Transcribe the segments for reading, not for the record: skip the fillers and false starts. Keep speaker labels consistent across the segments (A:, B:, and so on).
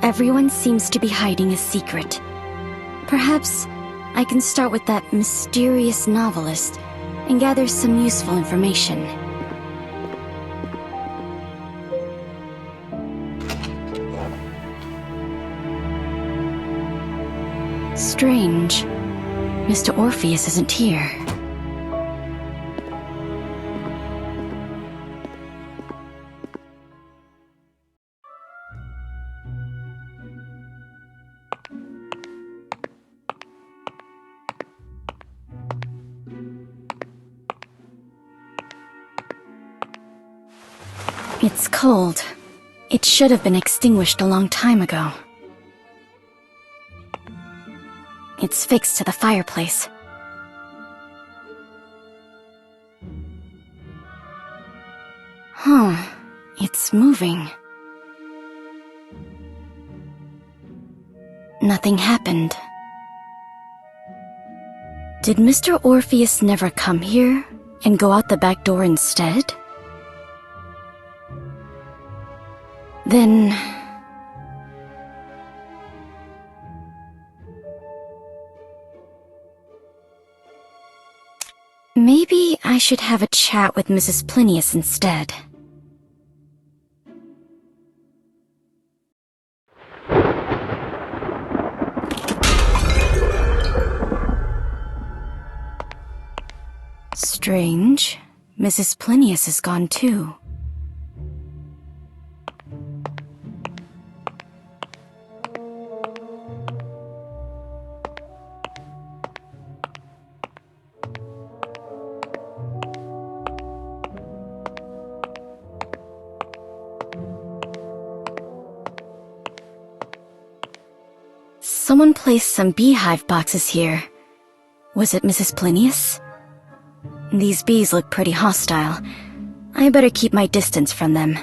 A: Everyone seems to be hiding a secret. Perhaps I can start with that mysterious novelist and gather some useful information. Strange. Mr. Orpheus isn't here. It's cold. It should have been extinguished a long time ago. It's fixed to the fireplace. Huh. It's moving. Nothing happened. Did Mr. Orpheus never come here and go out the back door instead? Then... maybe I should have a chat with Mrs. Plinius instead. Strange. Mrs. Plinius is gone too. Someone placed some beehive boxes here. Was it Mrs. Plinius? These bees look pretty hostile. I better keep my distance from them.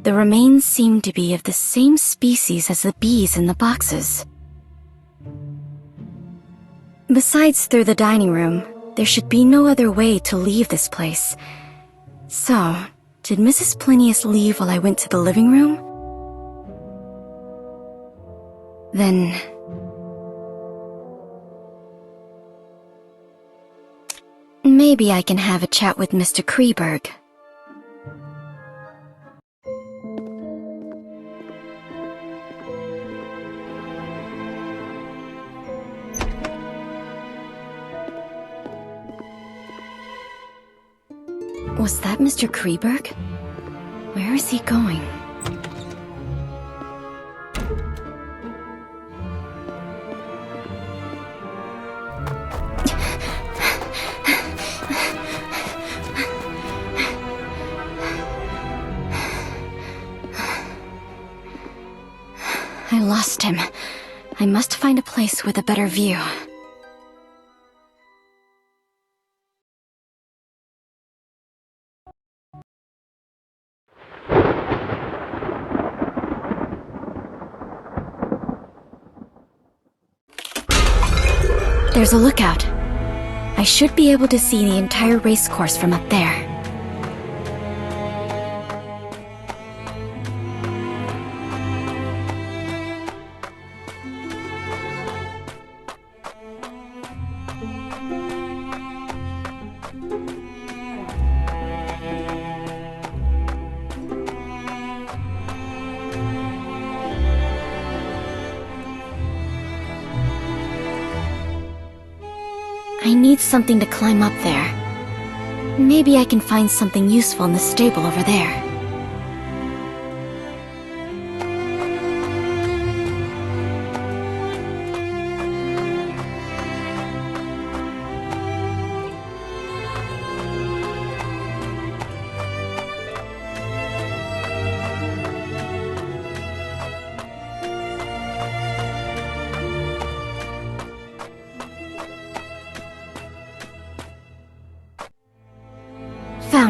A: The remains seem to be of the same species as the bees in the boxes. Besides through the dining room, there should be no other way to leave this place. So, did Mrs. Plinius leave while I went to the living room? Then... maybe I can have a chat with Mr. Kreberg. Was that Mr. Kreberg? Where is he going? I lost him. I must find a place with a better view. There's a lookout. I should be able to see the entire racecourse from up there. I need something to climb up there. Maybe I can find something useful in the stable over there.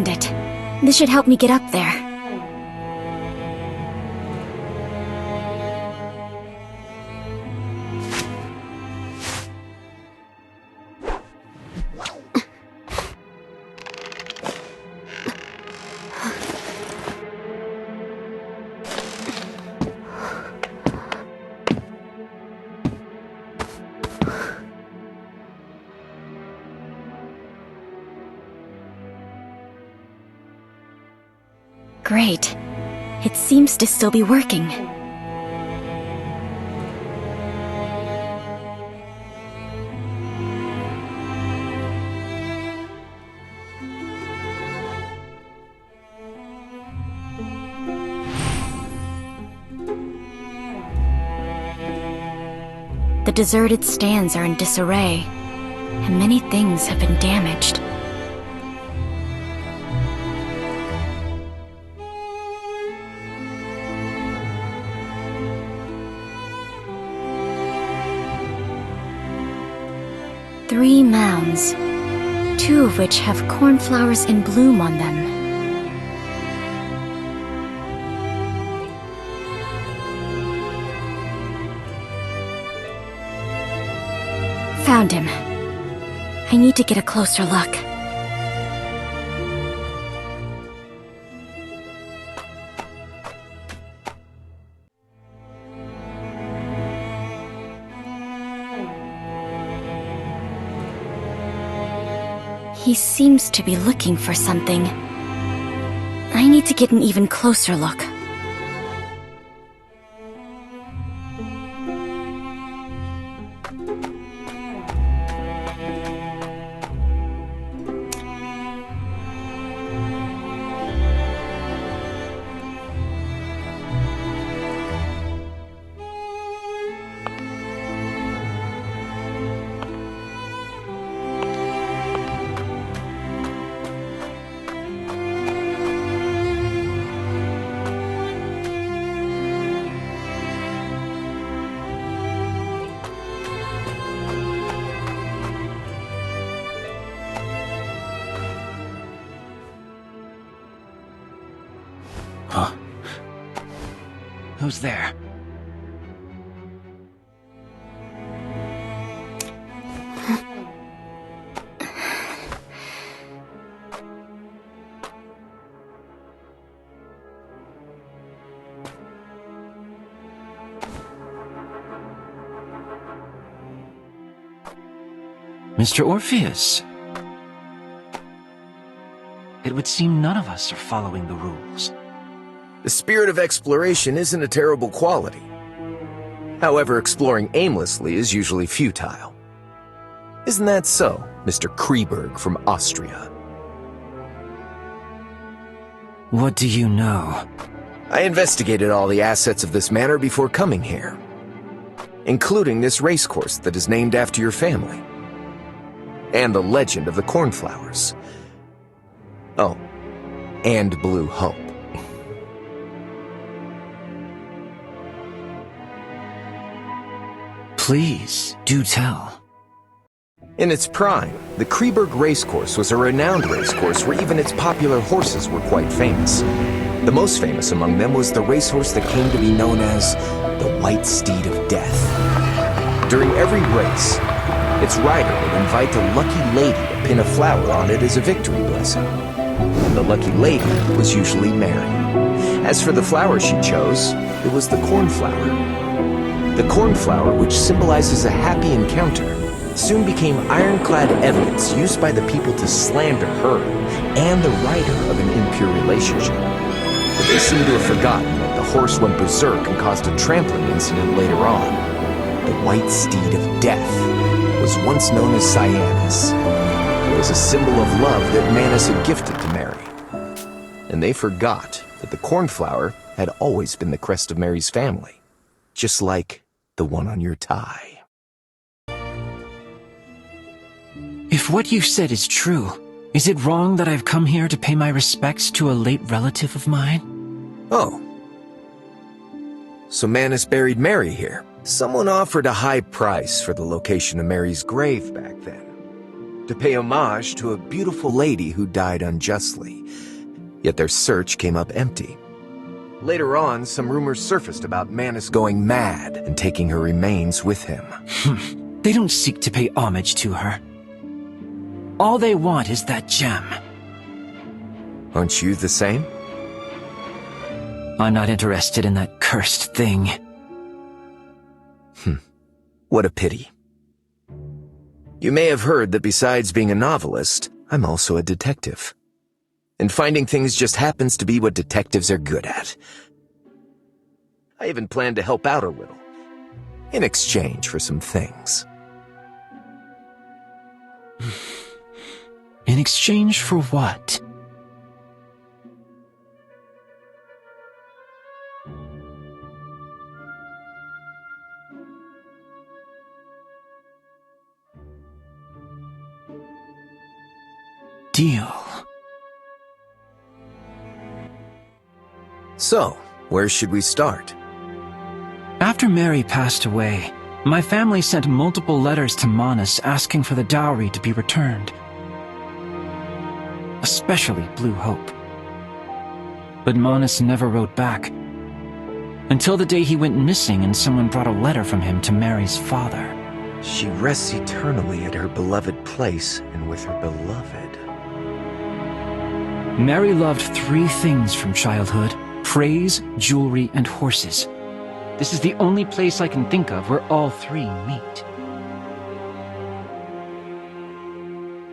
A: found it. This should help me get up there. Great. It seems to still be working. The deserted stands are in disarray, and many things have been damaged. Three mounds, two of which have cornflowers in bloom on them. Found him. I need to get a closer look. He seems to be looking for something. I need to get an even closer look.
B: Huh? Who's there? Mr. Orpheus. It would seem none of us are following the rules.
C: The spirit of exploration isn't a terrible quality. However, exploring aimlessly is usually futile. Isn't that so, Mr. Kreberg from Austria?
B: What do you know?
C: I investigated all the assets of this manor before coming here, including this racecourse that is named after your family, and the legend of the cornflowers. Oh, and Blue Hope.
B: Please, do tell.
C: In its prime, the Kreberg Racecourse was a renowned racecourse where even its popular horses were quite famous. The most famous among them was the racehorse that came to be known as the White Steed of Death. During every race, its rider would invite a lucky lady to pin a flower on it as a victory blessing. And the lucky lady was usually Mary. As for the flower she chose, it was the cornflower. The cornflower, which symbolizes a happy encounter, soon became ironclad evidence used by the people to slander her and the rider of an impure relationship. But they seem to have forgotten that the horse went berserk and caused a trampling incident later on. The White Steed of Death was once known as Cyanus. It was a symbol of love that Manus had gifted to Mary. And they forgot that the cornflower had always been the crest of Mary's family, just like the one on your tie.
B: If what you said is true, is it wrong that I've come here to pay my respects to a late relative of mine?
C: Oh. So Manus buried Mary here. Someone offered a high price for the location of Mary's grave back then. to pay homage to a beautiful lady who died unjustly. Yet their search came up empty. Later on, some rumors surfaced about Manus going mad and taking her remains with him.
B: They don't seek to pay homage to her. All they want is that gem.
C: Aren't you the same?
B: I'm not interested in that cursed thing.
C: What a pity. You may have heard that besides being a novelist, I'm also a detective. And finding things just happens to be what detectives are good at. I even plan to help out a little, in exchange for some things.
B: In exchange for what? Deal.
C: So, where should we start?
B: After Mary passed away, my family sent multiple letters to Manus asking for the dowry to be returned. Especially Blue Hope. But Manus never wrote back. Until the day he went missing and someone brought a letter from him to Mary's father.
C: She rests eternally at her beloved place and with her beloved.
B: Mary loved 3 things from childhood: praise, jewelry, and horses. This is the only place I can think of where all 3 meet.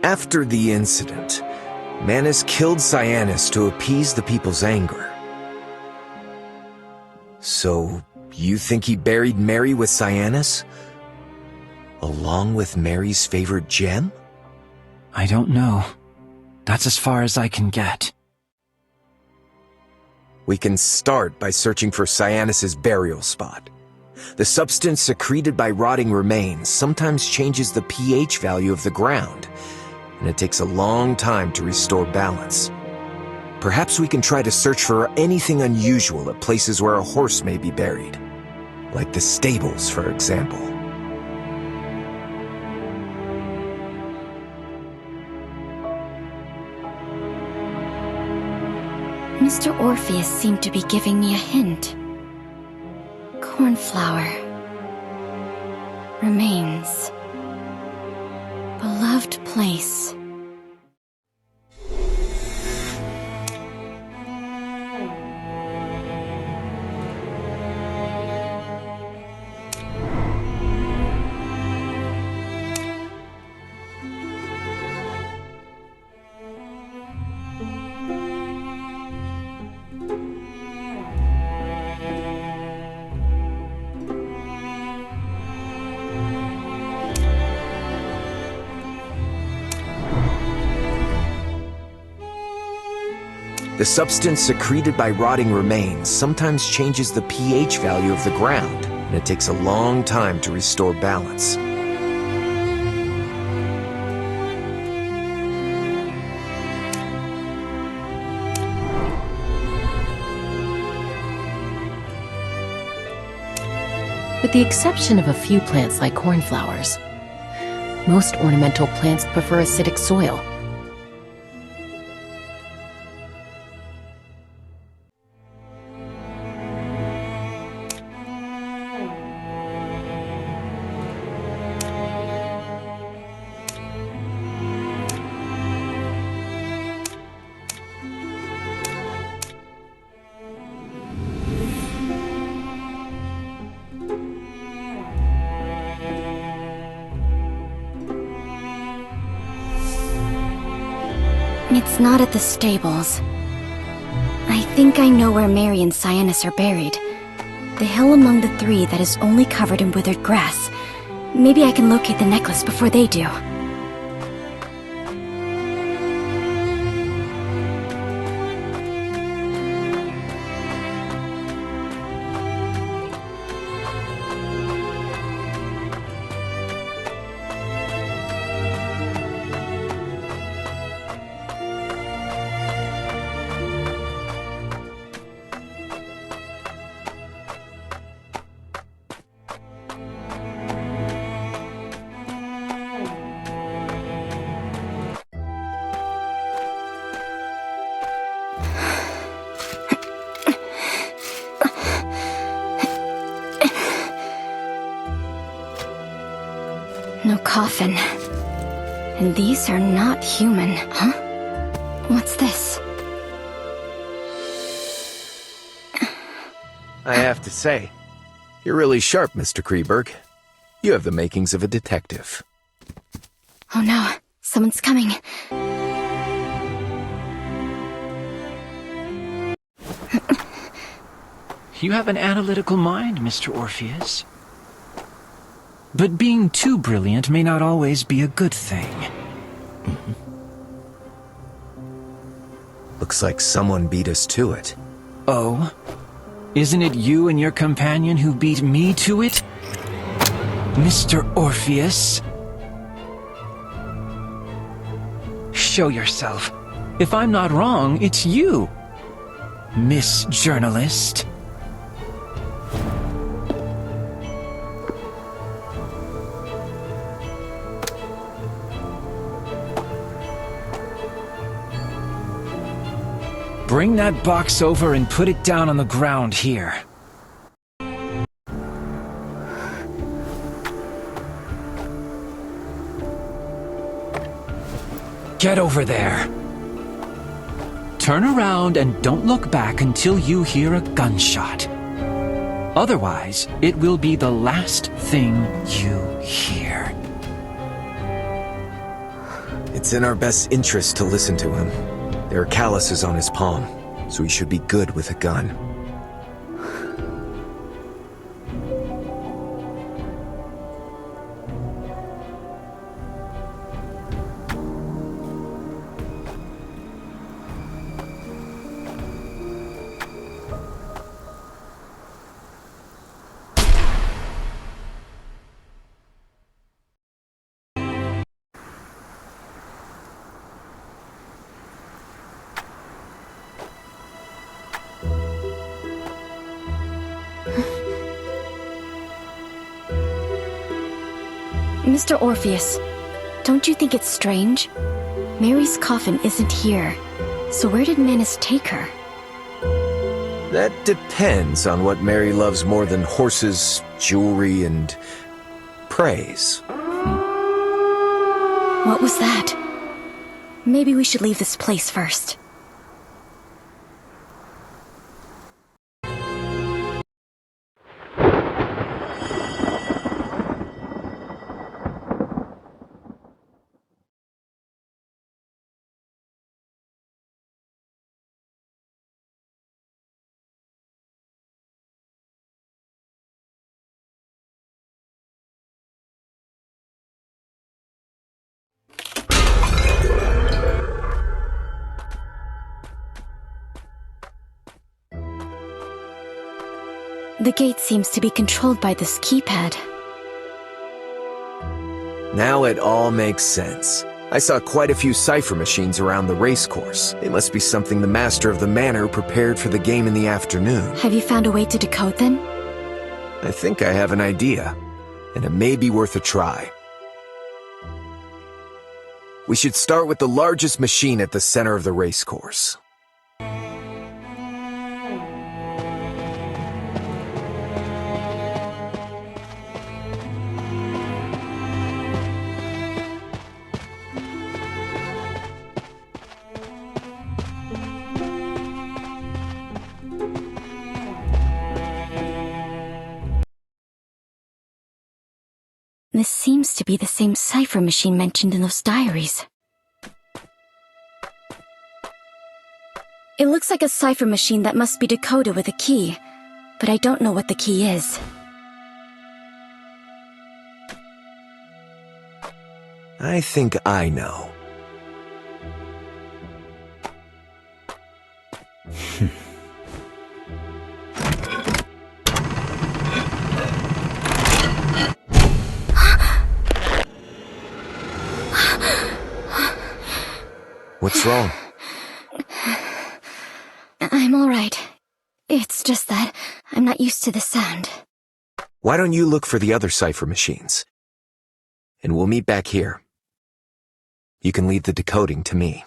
C: After the incident, Manus killed Cyanus to appease the people's anger. So, you think he buried Mary with Cyanus? Along with Mary's favorite gem?
B: I don't know. That's as far as I can get.
C: We can start by searching for Cyanus's burial spot. The substance secreted by rotting remains sometimes changes the pH value of the ground, and it takes a long time to restore balance. Perhaps we can try to search for anything unusual at places where a horse may be buried, like the stables, for example.
A: Mr. Orpheus seemed to be giving me a hint. Cornflower. Remains. Beloved place.
C: The substance secreted by rotting remains sometimes changes the pH value of the ground, and it takes a long time to restore balance.
D: With the exception of a few plants like cornflowers, most ornamental plants prefer acidic soil.
A: It's not at the stables. I think I know where Mary and Cyanus are buried. The hill among the 3 that is only covered in withered grass. Maybe I can locate the necklace before they do. No coffin. And these are not human, huh? What's this?
C: I have to say, you're really sharp, Mr. Kreberg. You have the makings of a detective.
A: Oh no, someone's coming.
B: You have an analytical mind, Mr. Orpheus. But being too brilliant may not always be a good thing.
C: Looks like someone beat us to it.
B: Oh? Isn't it you and your companion who beat me to it? Mr. Orpheus? Show yourself. If I'm not wrong, it's you, Miss Journalist. Bring that box over and put it down on the ground here. Get over there. Turn around and don't look back until you hear a gunshot. Otherwise, it will be the last thing you hear.
C: It's in our best interest to listen to him. There are calluses on his palm, so he should be good with a gun.
A: Mr. Orpheus, don't you think it's strange? Mary's coffin isn't here, so where did Manus take her?
C: That depends on what Mary loves more than horses, jewelry, and praise.
A: What was that? Maybe we should leave this place first. The gate seems to be controlled by this keypad.
C: Now it all makes sense. I saw quite a few cipher machines around the racecourse. It must be something the master of the manor prepared for the game in the afternoon.
A: Have you found a way to decode them?
C: I think I have an idea, and it may be worth a try. We should start with the largest machine at the center of the racecourse.
A: This seems to be the same cipher machine mentioned in those diaries. It looks like a cipher machine that must be decoded with a key, but I don't know what the key is.
C: I think I know. What's wrong?
A: I'm alright. It's just that I'm not used to the sound.
C: Why don't you look for the other cipher machines? And we'll meet back here. You can leave the decoding to me.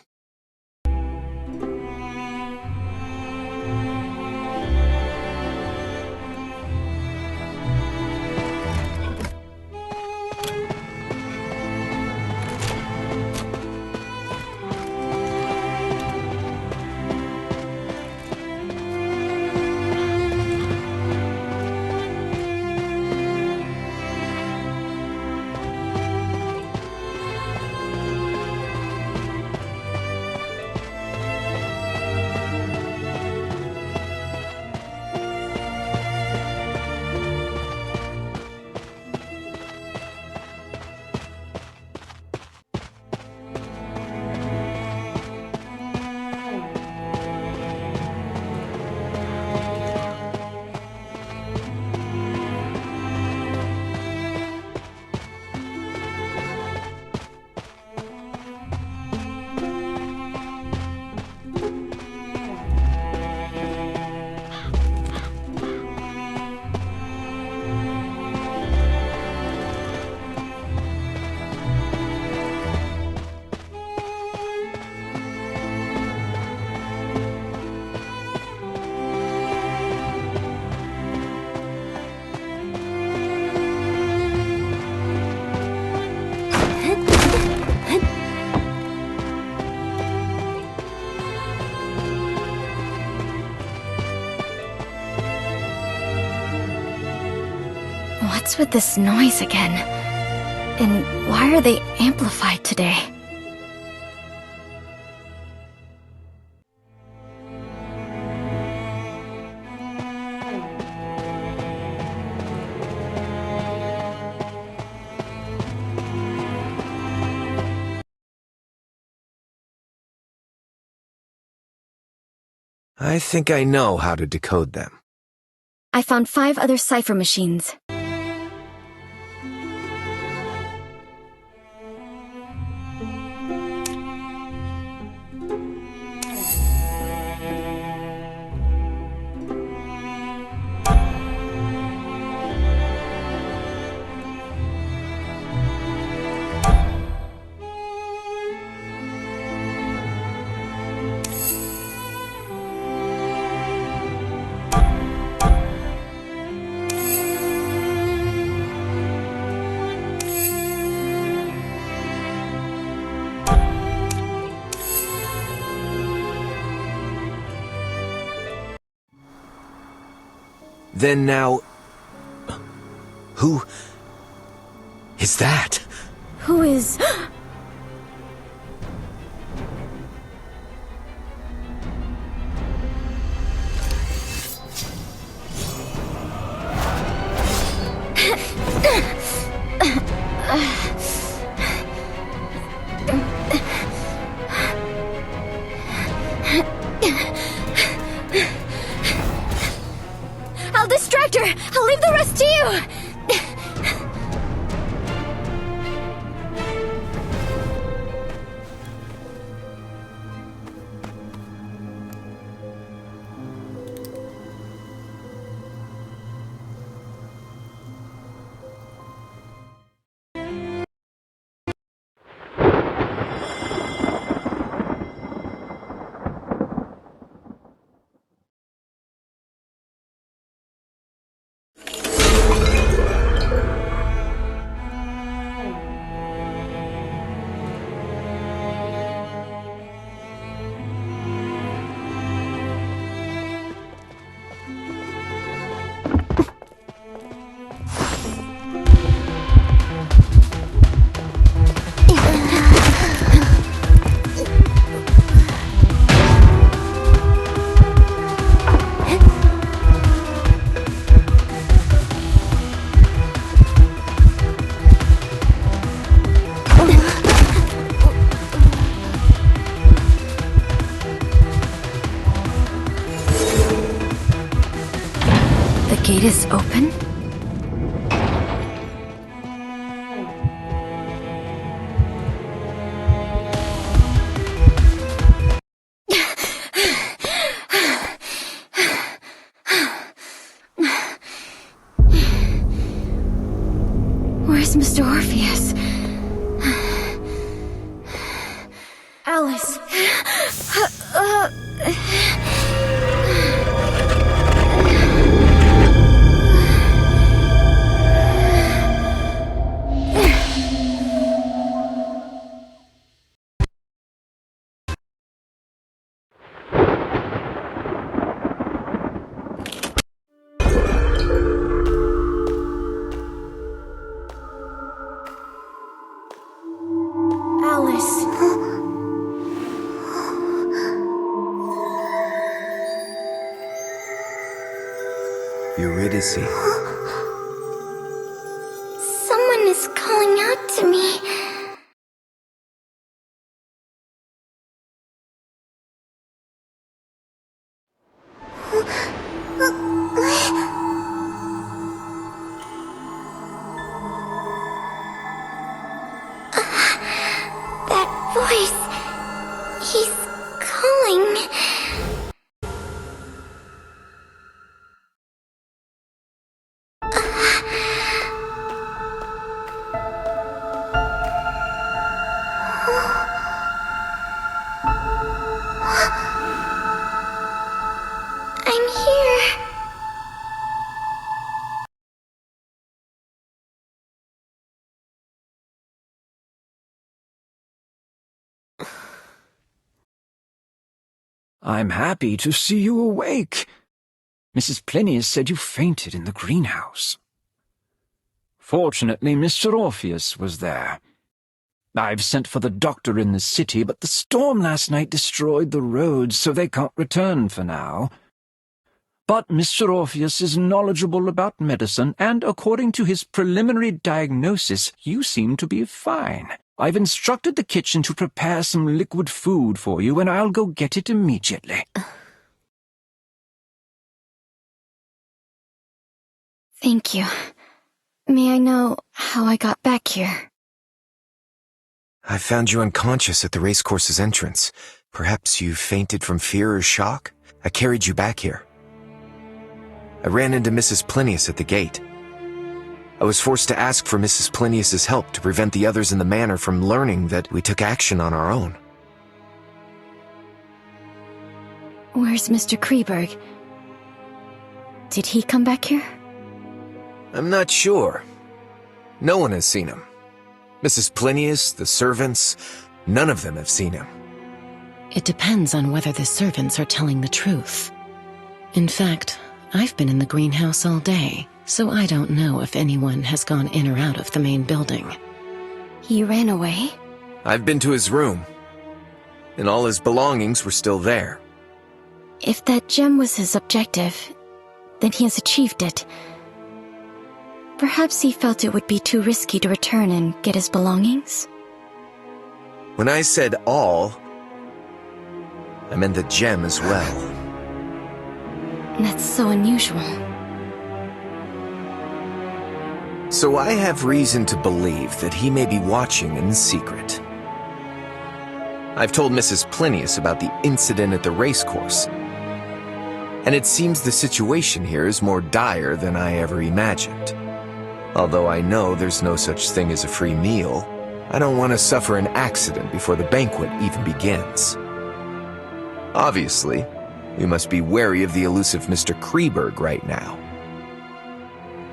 A: What's with this noise again? And why are they amplified today?
C: I think I know how to decode them.
A: I found 5 other cipher machines.
C: Then now... Who... is that?
A: Who is... I'll distract her! I'll leave the rest to you! The gate is open? Where's Mr. Orpheus? Alice. Alice.
C: Eurydice.
A: Someone is calling out to me. That voice. He's calling. I'm here.
B: I'm happy to see you awake. Mrs. Plinius said you fainted in the greenhouse. Fortunately, Mr. Orpheus was there. I've sent for the doctor in the city, but the storm last night destroyed the roads, so they can't return for now. But Mr. Orpheus is knowledgeable about medicine, and according to his preliminary diagnosis, you seem to be fine. I've instructed the kitchen to prepare some liquid food for you, and I'll go get it immediately.
A: Thank you. May I know how I got back here?
C: I found you unconscious at the racecourse's entrance. Perhaps you fainted from fear or shock? I carried you back here. I ran into Mrs. Plinius at the gate. I was forced to ask for Mrs. Plinius's help to prevent the others in the manor from learning that we took action on our own.
A: Where's Mr. Kreberg? Did he come back here?
C: I'm not sure. No one has seen him. Mrs. Plinius, the servants, none of them have seen him.
D: It depends on whether the servants are telling the truth. In fact, I've been in the greenhouse all day, so I don't know if anyone has gone in or out of the main building.
A: He ran away?
C: I've been to his room, and all his belongings were still there.
A: If that gem was his objective, then he has achieved it. Perhaps he felt it would be too risky to return and get his belongings?
C: When I said all, I meant the gem as well.
A: That's so unusual.
C: So I have reason to believe that he may be watching in secret. I've told Mrs. Plinius about the incident at the racecourse, and it seems the situation here is more dire than I ever imagined. Although I know there's no such thing as a free meal, I don't want to suffer an accident before the banquet even begins. Obviously, we must be wary of the elusive Mr. Kreberg right now.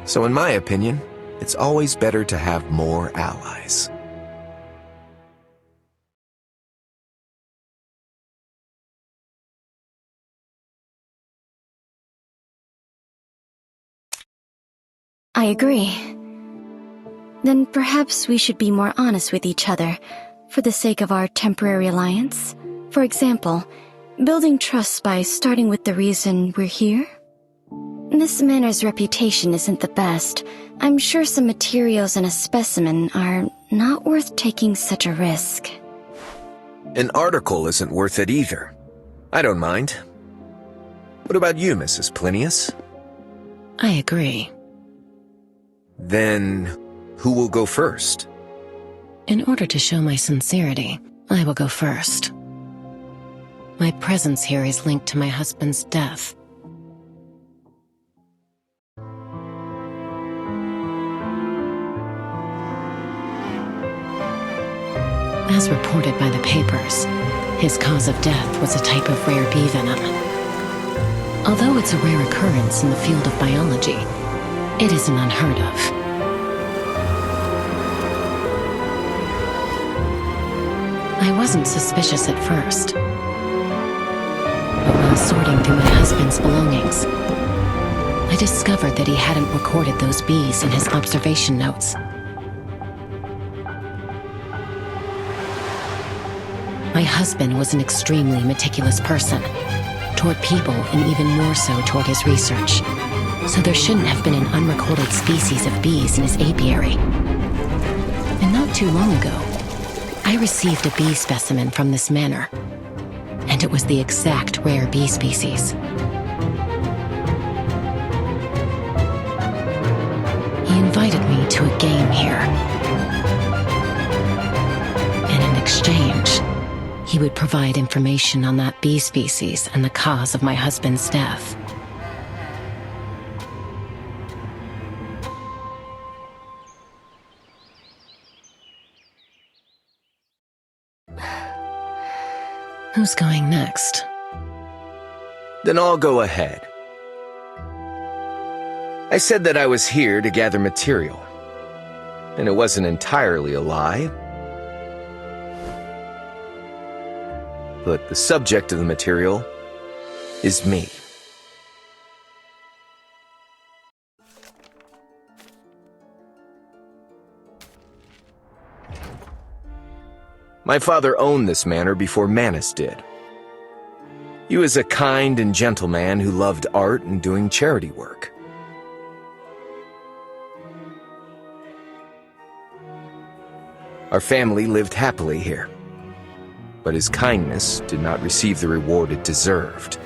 C: So in my opinion, it's always better to have more allies.
A: I agree. Then perhaps we should be more honest with each other, for the sake of our temporary alliance. For example, building trust by starting with the reason we're here? This manor's reputation isn't the best. I'm sure some materials and a specimen are not worth taking such a risk.
C: An article isn't worth it either. I don't mind. What about you, Mrs. Plinius?
D: I agree.
C: Then, who will go first?
D: In order to show my sincerity, I will go first. My presence here is linked to my husband's death. As reported by the papers, his cause of death was a type of rare bee venom. Although it's a rare occurrence in the field of biology, it isn't unheard of. I wasn't suspicious at first. But while sorting through my husband's belongings, I discovered that he hadn't recorded those bees in his observation notes. My husband was an extremely meticulous person, toward people and even more so toward his research. So there shouldn't have been an unrecorded species of bees in his apiary. And not too long ago, I received a bee specimen from this manor, and it was the exact rare bee species. He invited me to a game here. And in exchange, he would provide information on that bee species and the cause of my husband's death. Who's going next?
C: Then I'll go ahead. I said that I was here to gather material, and it wasn't entirely a lie. But the subject of the material is me. My father owned this manor before Manus did. He was a kind and gentle man who loved art and doing charity work. Our family lived happily here, but his kindness did not receive the reward it deserved.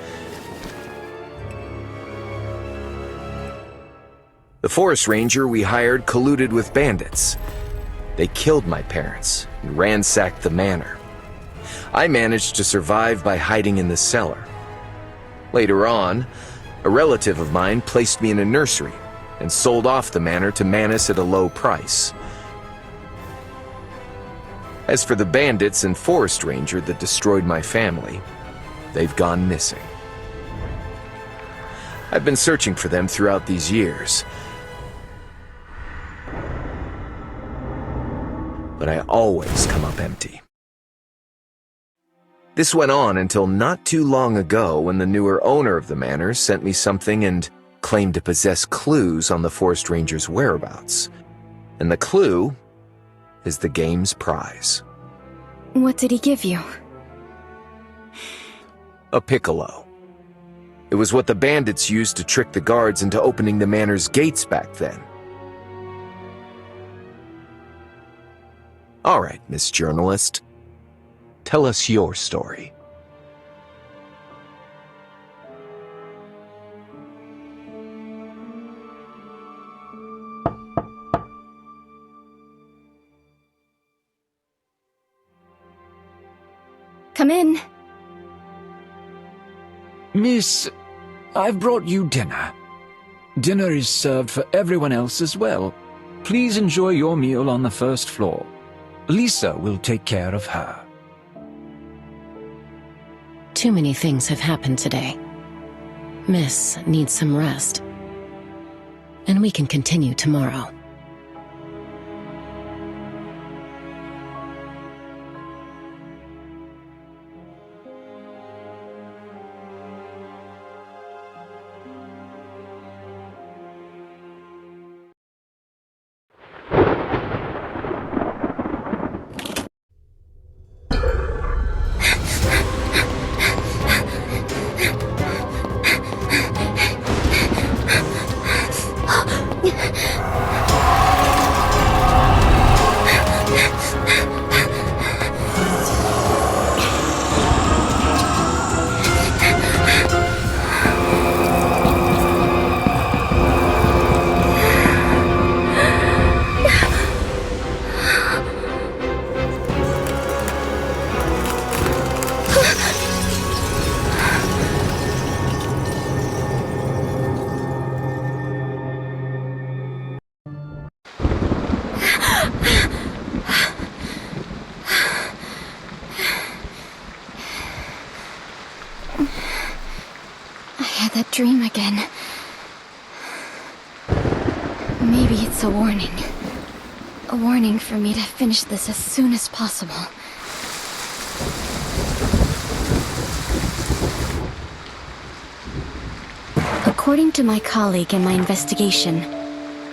C: The forest ranger we hired colluded with bandits. They killed my parents and ransacked the manor. I managed to survive by hiding in the cellar. Later on, a relative of mine placed me in a nursery and sold off the manor to Manus at a low price. As for the bandits and forest ranger that destroyed my family, they've gone missing. I've been searching for them throughout these years, but I always come up empty. This went on until not too long ago when the newer owner of the manor sent me something and claimed to possess clues on the forest ranger's whereabouts. And the clue is the game's prize.
A: What did he give you?
C: A piccolo. It was what the bandits used to trick the guards into opening the manor's gates back then. All right, Miss Journalist. Tell us your story.
A: Come in.
B: Miss, I've brought you dinner. Dinner is served for everyone else as well. Please enjoy your meal on the first floor. Lisa will take care of her.
D: Too many things have happened today. Miss needs some rest. And we can continue tomorrow.
A: That dream again. Maybe it's a warning. A warning for me to finish this as soon as possible. According to my colleague in my investigation,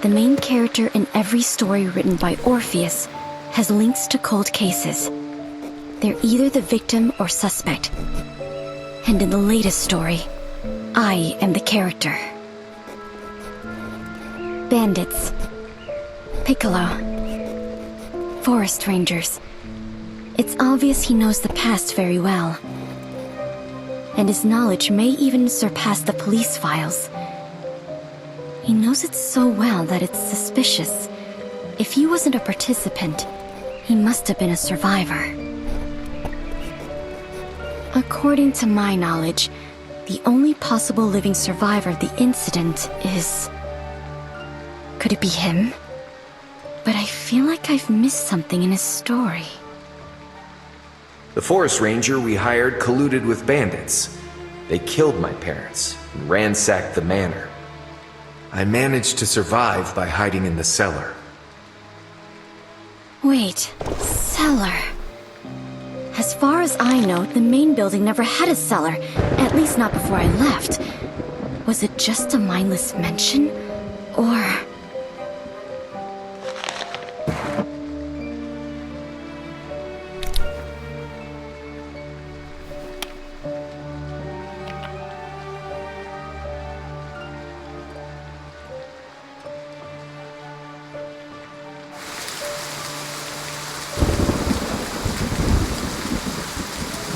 A: the main character in every story written by Orpheus has links to cold cases. They're either the victim or suspect. And in the latest story, I am the character. Bandits. Piccolo. Forest rangers. It's obvious he knows the past very well. And his knowledge may even surpass the police files. He knows it so well that it's suspicious. If he wasn't a participant, he must have been a survivor. According to my knowledge, the only possible living survivor of the incident is... Could it be him? But I feel like I've missed something in his story.
C: The forest ranger we hired colluded with bandits. They killed my parents and ransacked the manor. I managed to survive by hiding in the cellar.
A: Wait, cellar. As far as I know, the main building never had a cellar, at least not before I left. Was it just a mindless mention? Or...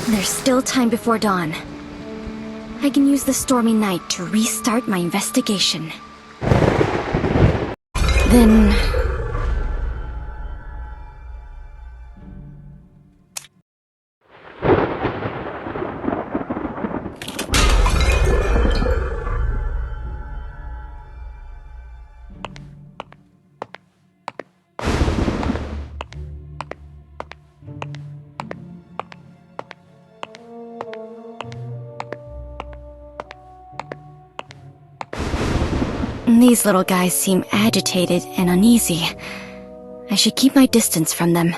A: There's still time before dawn. I can use the stormy night to restart my investigation. Then... These little guys seem agitated and uneasy. I should keep my distance from them.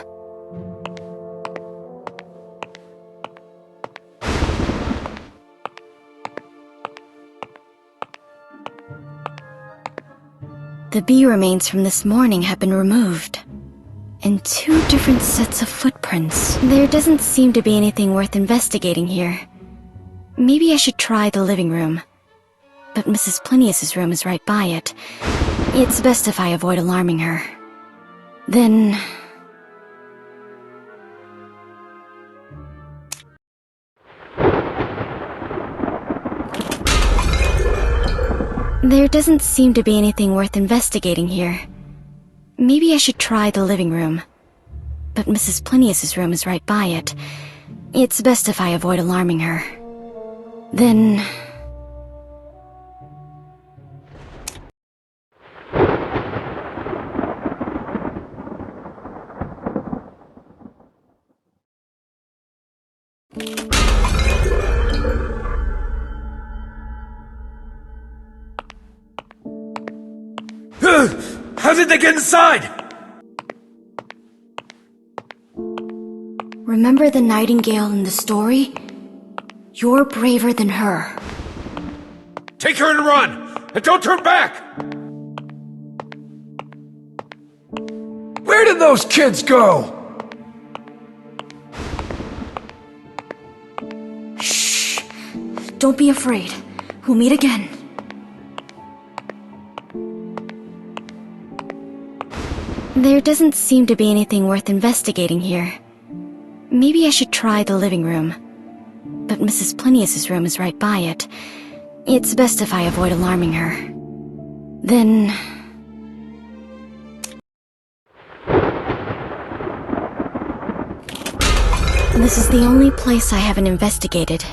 A: The bee remains from this morning have been removed. And 2 different sets of footprints. There doesn't seem to be anything worth investigating here. Maybe I should try the living room. But Mrs. Plinius's room is right by it. It's best if I avoid alarming her. Then... There doesn't seem to be anything worth investigating here. Maybe I should try the living room. But Mrs. Plinius's room is right by it. It's best if I avoid alarming her. Then...
E: How did they get inside?
A: Remember the nightingale in the story? You're braver than her.
E: Take her and run! And don't turn back! Where did those kids go?
A: Shh! Don't be afraid. We'll meet again. There doesn't seem to be anything worth investigating here. Maybe I should try the living room. But Mrs. Plinius's room is right by it. It's best if I avoid alarming her. Then... This is the only place I haven't investigated.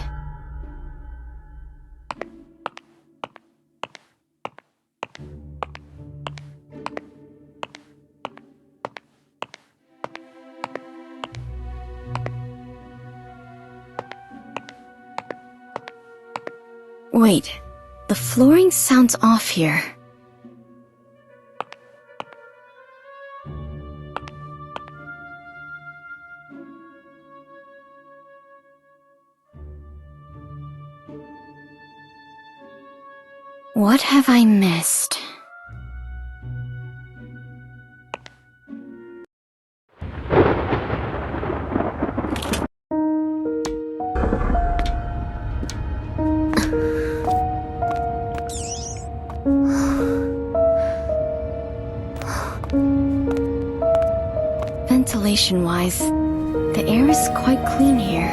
A: Wait, the flooring sounds off here. What have I missed? Ventilation-wise, the air is quite clean here.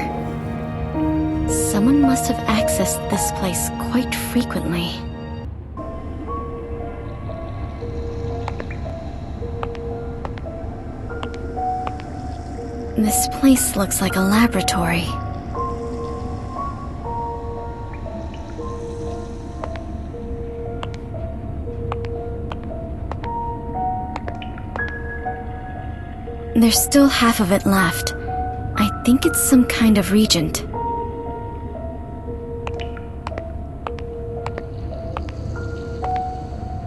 A: Someone must have accessed this place quite frequently. This place looks like a laboratory. There's still half of it left. I think it's some kind of reagent.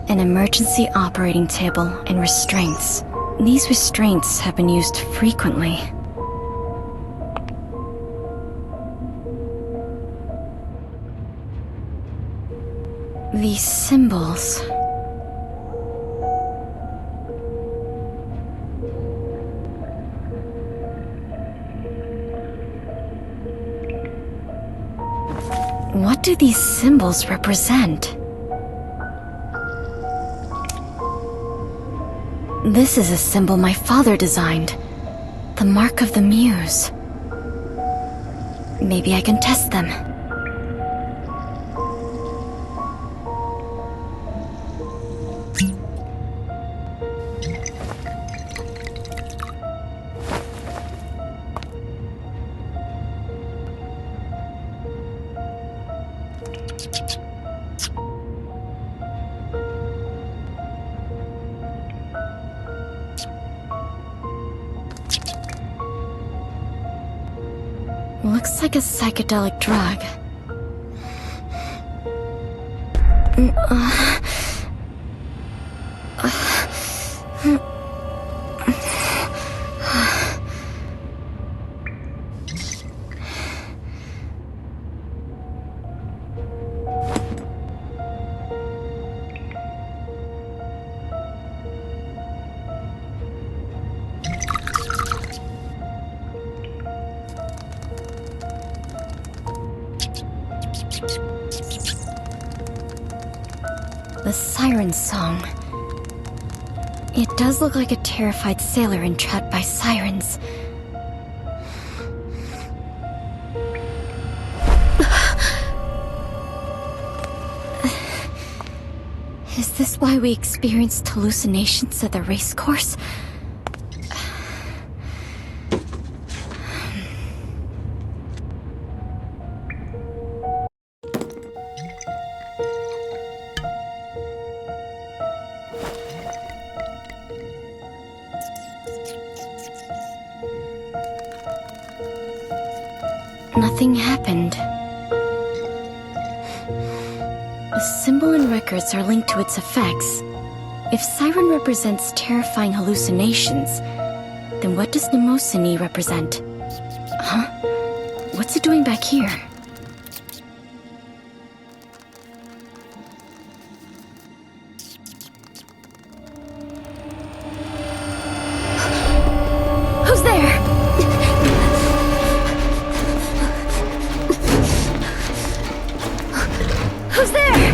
A: An emergency operating table and restraints. These restraints have been used frequently. These symbols... What do these symbols represent? This is a symbol my father designed. The Mark of the Muse. Maybe I can test them. Looks like a psychedelic drug. The siren song. It does look like a terrified sailor entrapped by sirens. Is this why we experienced hallucinations at the racecourse? Nothing happened. The symbol and records are linked to its effects. If Siren represents terrifying hallucinations, then what does Mnemosyne represent? Huh? What's it doing back here? Who's there? Who's there?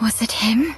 A: Was it him?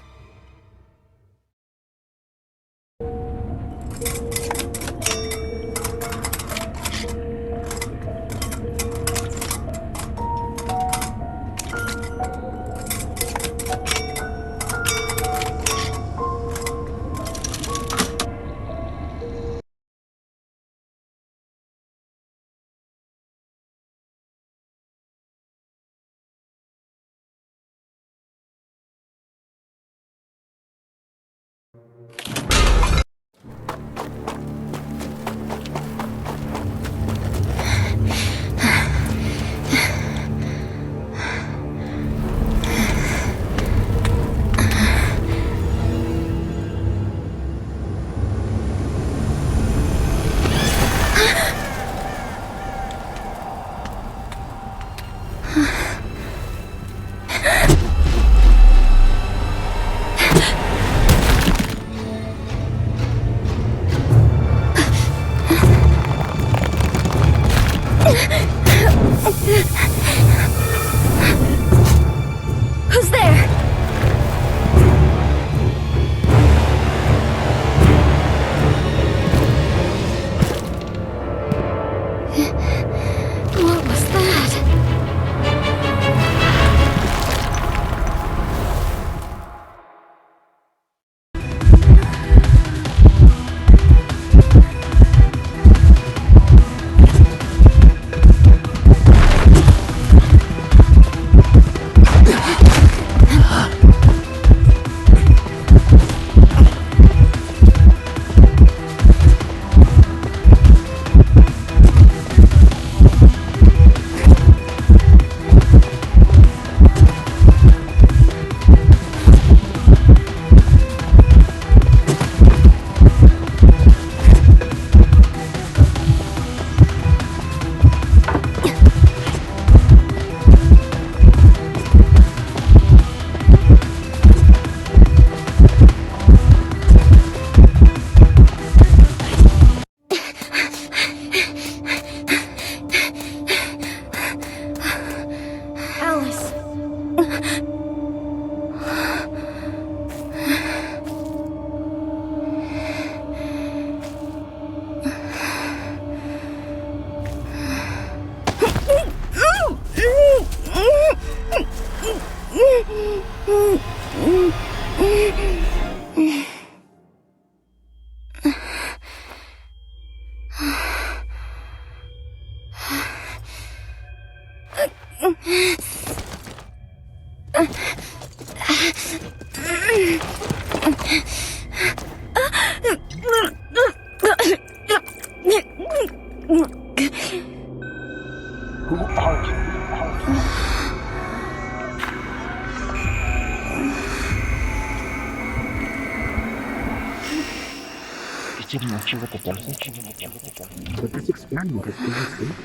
C: Who are you? Did you not you with the dosage? But this experiment is being safe.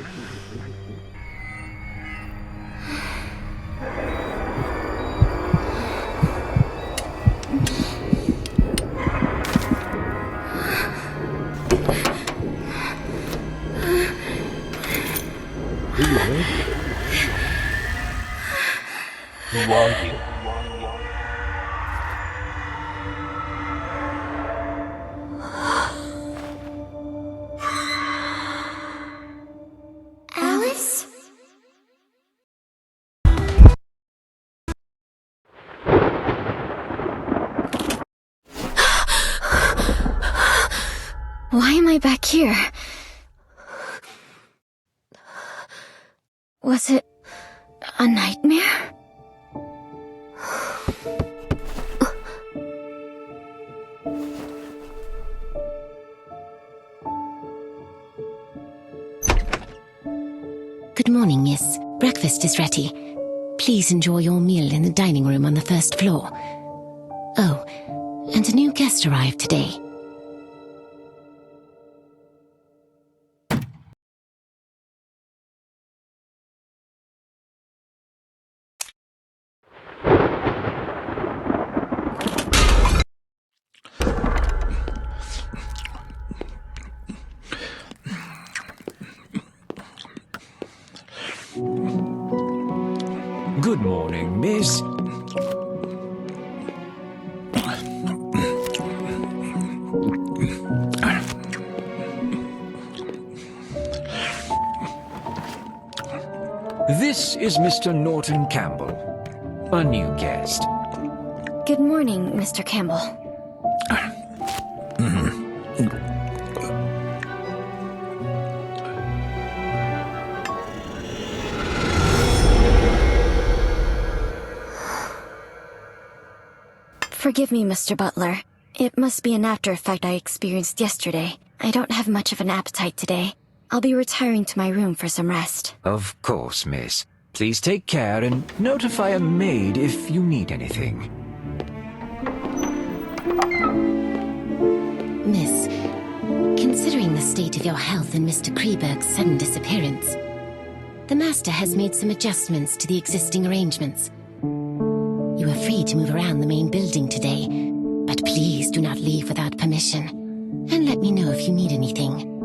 C: Who are you?
A: Alice? Why am I back here? Was it a nightmare?
D: Good morning, miss. Breakfast is ready. Please enjoy your meal in the dining room on the first floor. Oh, and a new guest arrived today.
B: Good morning, miss. This is Mr. Norton Campbell, a new guest.
A: Good morning, Mr. Campbell. Forgive me, Mr. Butler. It must be an after effect I experienced yesterday. I don't have much of an appetite today. I'll be retiring to my room for some rest.
B: Of course, miss. Please take care and notify a maid if you need anything.
D: Miss, considering the state of your health and Mr. Kreberg's sudden disappearance, the Master has made some adjustments to the existing arrangements. You are free to move around the main building today, but please do not leave without permission. And let me know if you need anything.